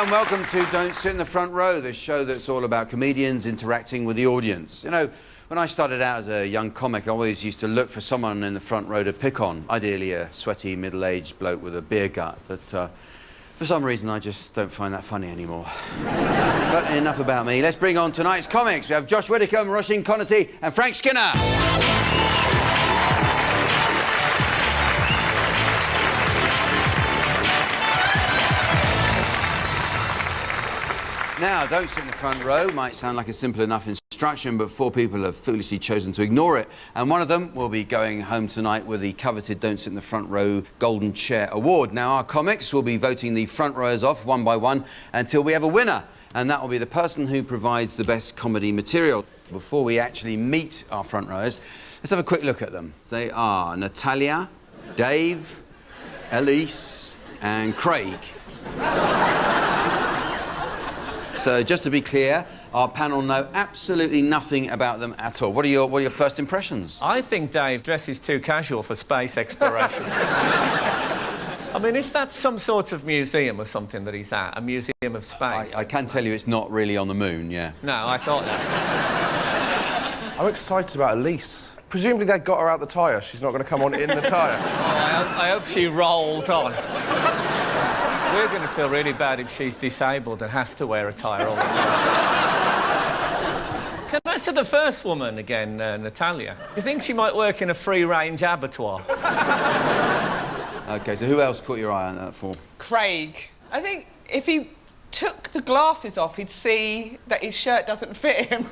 and welcome to Don't Sit in the Front Row, the show that's all about comedians interacting with the audience. You know, when I started out as a young comic, I always used to look for someone in the front row to pick on, ideally a sweaty, middle-aged bloke with a beer gut, but for some reason I just don't find that funny anymore. But enough about me. Let's bring on tonight's comics. We have Josh Widdicome, Roisin, Conaty and Frank Skinner. Now, don't sit in the front row might sound like a simple enough instruction, but 4 people have foolishly chosen to ignore it. And one of them will be going home tonight with the coveted Don't Sit in the Front Row Golden Chair Award. Now, our comics will be voting the front rowers off one by one until we have a winner. And that will be the person who provides the best comedy material. Before we actually meet our front rowers, let's have a quick look at them. They are Natalia, Dave, Elise and Craig. So, just to be clear, our panel know absolutely nothing about them at all. What are your first impressions? I think Dave dresses too casual for space exploration. I mean, if that's some sort of museum or something that he's at, a museum of space... I can tell you it's not really on the moon, yeah. No, I thought that. I'm excited about Elise. Presumably they got her out the tyre. She's not going to come on in the tyre. Oh, I hope she rolls on. We're going to feel really bad if she's disabled and has to wear a tyre all the time. Can I say the first woman again, Natalia? You think she might work in a free-range abattoir? OK, so who else caught your eye on that for? Craig. I think if he took the glasses off, he'd see that his shirt doesn't fit him.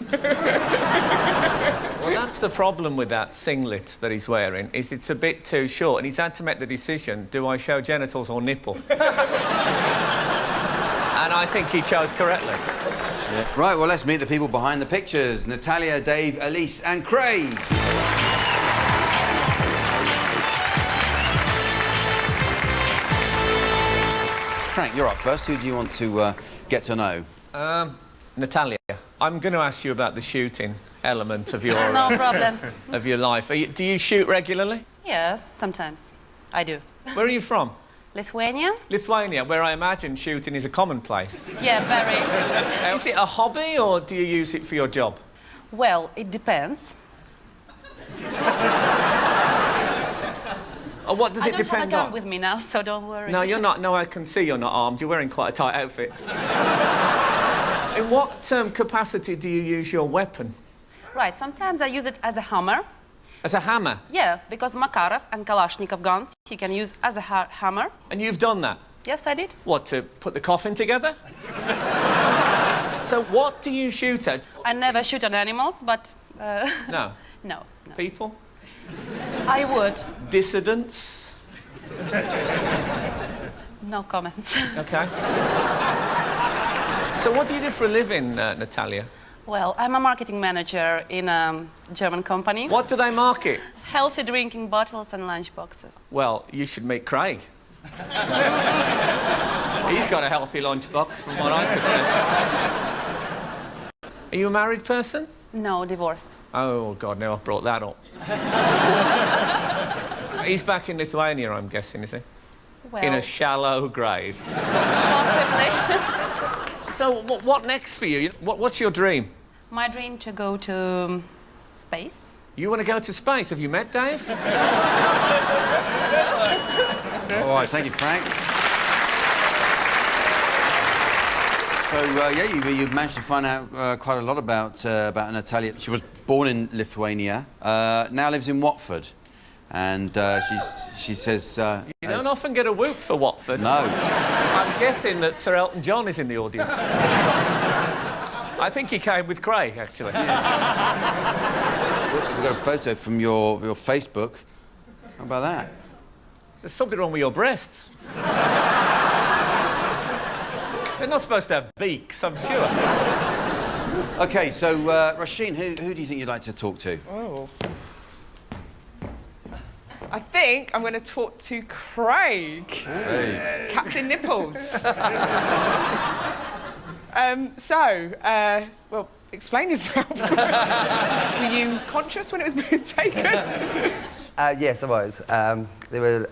Well, that's the problem with that singlet that he's wearing, is it's a bit too short, and he's had to make the decision, do I show genitals or nipple? And I think he chose correctly. Yeah. Right, well, let's meet the people behind the pictures. Natalia, Dave, Elise and Craig. Frank, you're up first. Who do you want to get to know? Natalia, I'm going to ask you about the shooting element of your... No problems. ...of your life. Do you shoot regularly? Yeah, sometimes. I do. Where are you from? Lithuania? Lithuania, where I imagine shooting is a commonplace. Yeah, very. Is it a hobby, or do you use it for your job? Well, it depends. What does it depend on? I don't have a gun with me now, so don't worry. No, you're not. No, I can see you're not armed. You're wearing quite a tight outfit. In what capacity do you use your weapon? Right, sometimes I use it as a hammer. As a hammer? Yeah, because Makarov and Kalashnikov guns you can use as a hammer. And you've done that? Yes, I did. What, to put the coffin together? So what do you shoot at? I never shoot at animals, but... No? No. People? I would. Dissidents? No comments. OK. So what do you do for a living, Natalia? Well, I'm a marketing manager in a German company. What do they market? Healthy drinking bottles and lunch boxes. Well, you should meet Craig. He's got a healthy lunchbox, from what I could see. Are you a married person? No, divorced. Oh, God, now I've brought that up. He's back in Lithuania, I'm guessing, is he? Well... In a shallow grave. Possibly. So, what next for you? What's your dream? My dream to go to space. You want to go to space? Have you met Dave? All right, thank you, Frank. So, yeah, you managed to find out quite a lot about Natalia. She was born in Lithuania, now lives in Watford. And she says... you don't often get a whoop for Watford. No. I'm guessing that Sir Elton John is in the audience. I think he came with Craig, actually. Yeah. We've got a photo from your Facebook. How about that? There's something wrong with your breasts. They're not supposed to have beaks, I'm sure. OK, so, Roisin, who do you think you'd like to talk to? Oh. I think I'm going to talk to Craig. Hey. Captain Nipples. Well, explain yourself. Were you conscious when it was being taken? Yes, I was. They were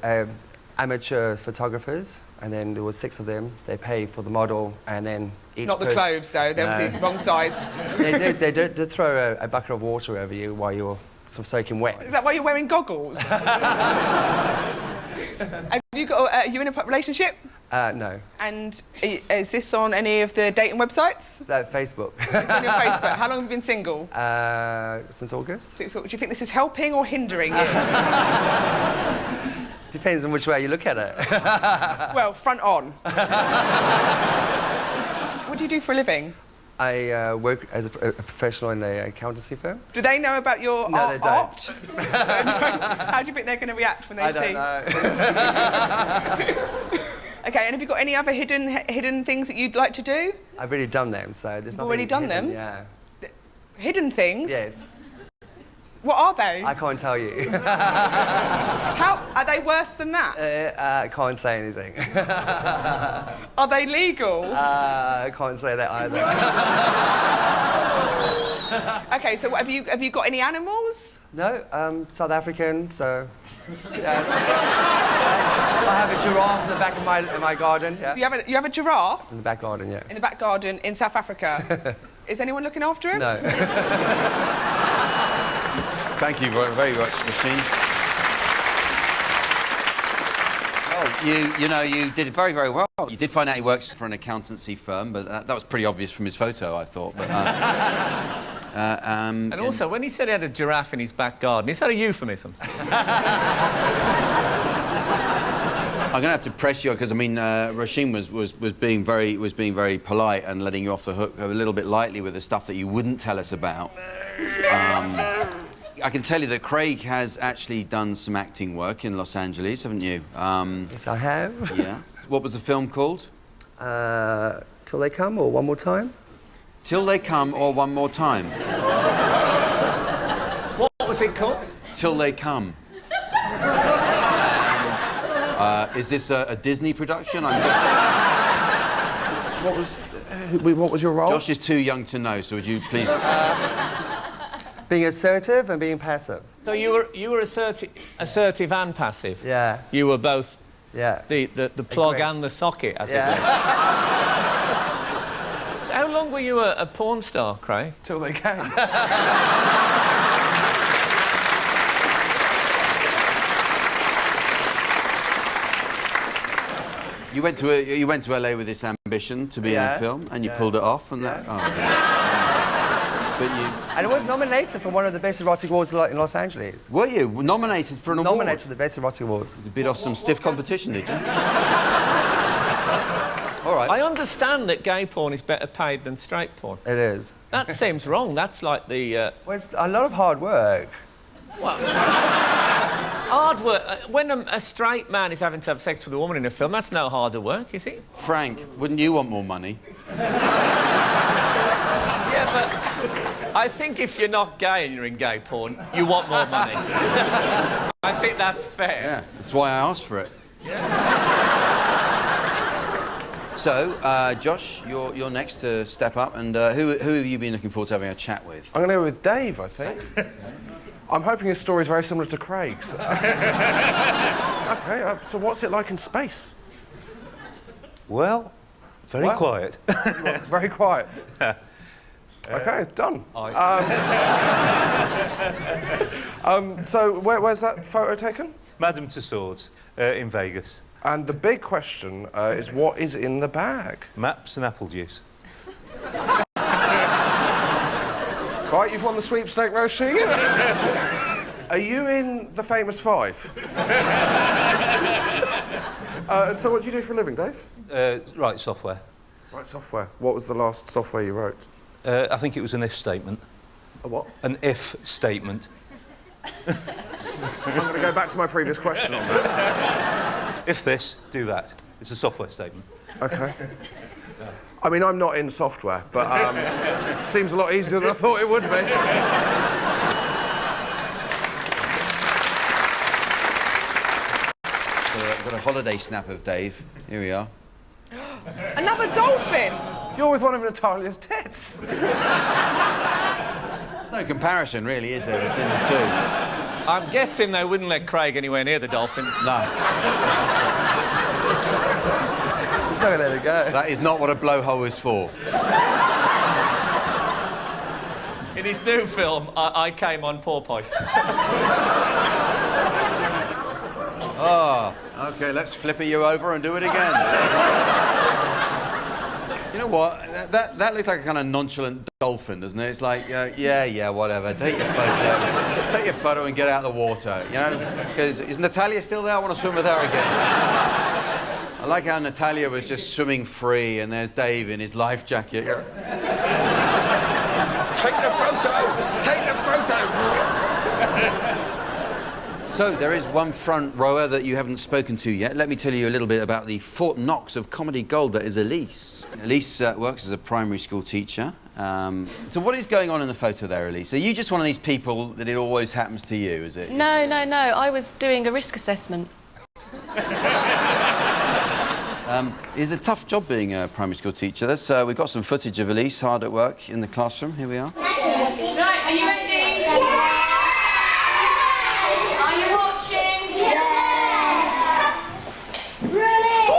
amateur photographers, and then there were 6 of them. They pay for the model, and then each Not the clothes, though. They obviously wrong size. They did throw a bucket of water over you while you were sort of soaking wet. Is that why you're wearing goggles? Have you got? Are you in a relationship? No. And is this on any of the dating websites? Facebook. It's on your Facebook. How long have you been single? Since August. Do you think this is helping or hindering you? Depends on which way you look at it. Well, front on. What do you do for a living? I work as a professional in an accountancy firm. Do they know about your No, they don't. art? How do you think they're going to react when they see? I don't know. Okay, and have you got any other hidden things that you'd like to do? I've already done them, so there's nothing Already done hidden, them? Yeah. Hidden things? Yes. What are they? I can't tell you. How are they worse than that? I can't say anything. Are they legal? I can't say that either. Okay, so have you got any animals? No, South African, so... Yeah. I have a giraffe in the back of my garden. Yeah. You have a giraffe? In the back garden, yeah. In the back garden in South Africa. Is anyone looking after him? No. Thank you very much, Roisin. Oh, you did very, very well. You did find out he works for an accountancy firm, but that was pretty obvious from his photo, I thought. But, and also, when he said he had a giraffe in his back garden, is that a euphemism? I'm going to have to press you because I mean, Roisin was being very polite and letting you off the hook a little bit lightly with the stuff that you wouldn't tell us about. I can tell you that Craig has actually done some acting work in Los Angeles, haven't you? Yes, I have. Yeah. What was the film called? Till They Come, or One More Time? Till They Come or One More Time? What was it called? Till They Come. And, is this a Disney production? What was your role? Josh is too young to know, so would you please... Being assertive and being passive. So you were assertive and passive? Yeah. You were both Yeah. the plug Agree. and the socket, as it Yeah. were. So how long were you a porn star, Craig? Till they came. You went to LA with this ambition to be in a film, and you pulled it off, and that. Oh. But you And it was nominated for one of the best erotic awards in Los Angeles. were you nominated for an award? Nominated for the best erotic awards. You bid off some stiff competition, did you? All right. I understand that gay porn is better paid than straight porn. It is. That seems wrong. That's like the... Well, it's a lot of hard work. Well, hard work. When a straight man is having to have sex with a woman in a film, that's no harder work, is it? Frank, wouldn't you want more money? Yeah, but I think if you're not gay and you're in gay porn, you want more money. I think that's fair. Yeah, that's why I asked for it. So, Josh, you're next to step up, and who have you been looking forward to having a chat with? I'm going to go with Dave, I think. I'm hoping his story is very similar to Craig's. Okay, so what's it like in space? Well, very quiet. Very quiet. Okay, done. So where's that photo taken? Madame Tussauds in Vegas. And the big question is what is in the bag? Maps and apple juice. Right, you've won the sweepstake, Roisin. Are you in the famous five? And so what do you do for a living, Dave? Write software. Write software. What was the last software you wrote? I think it was an if statement. A what? An if statement. I'm going to go back to my previous question on that. If this, do that. It's a software statement. Okay. I mean, I'm not in software, but seems a lot easier than I thought it would be. I've got a holiday snap of Dave. Here we are. Another dolphin. You're with one of Natalia's tits. No comparison, really, is there, between the two? I'm guessing they wouldn't let Craig anywhere near the dolphins. No, There's no way to let it go. that is not what a blowhole is for. In his new film, I Came on Porpoise. Oh, OK, let's flipper you over and do it again. You know what? That looks like a kind of nonchalant dolphin, doesn't it? It's like, yeah, whatever. Take your photo. Take your photo and get out of the water, you know? Because is Natalia still there? I want to swim with her again. I like how Natalia was just swimming free and there's Dave in his life jacket. Take the photo! Take the photo! So, there is one front rower that you haven't spoken to yet. Let me tell you a little bit about the Fort Knox of comedy gold that is Elise. Elise works as a primary school teacher. So what is going on in the photo there, Elise? Are you just one of these people that it always happens to you, is it? No. I was doing a risk assessment. It's a tough job being a primary school teacher. We've got some footage of Elise hard at work in the classroom. Here we are. Right, are you ready? Yeah. Are you watching? Yeah. Really?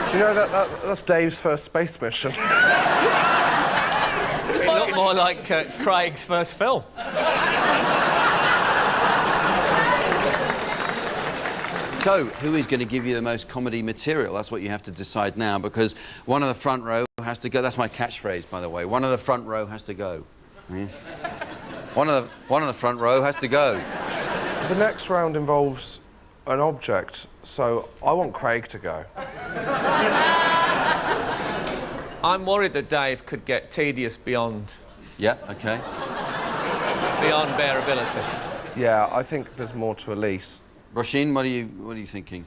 Do you know that's Dave's first space mission? It looked more like Craig's first film. So, who is going to give you the most comedy material? That's what you have to decide now, because one of the front row has to go. That's my catchphrase, by the way. One of the front row has to go. Yeah. One of the front row has to go. The next round involves an object, so I want Craig to go. I'm worried that Dave could get tedious beyond Yeah, OK. bearability. Yeah, I think there's more to Elise. Roisin, what are you thinking?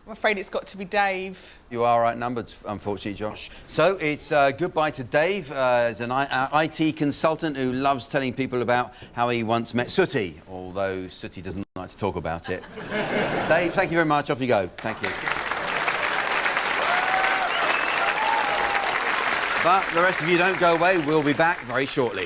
I'm afraid it's got to be Dave. You are outnumbered, unfortunately, Josh. So it's goodbye to Dave, as an IT consultant who loves telling people about how he once met Sooty, although Sooty doesn't like to talk about it. Dave, thank you very much. Off you go. Thank you. But the rest of you don't go away. We'll be back very shortly.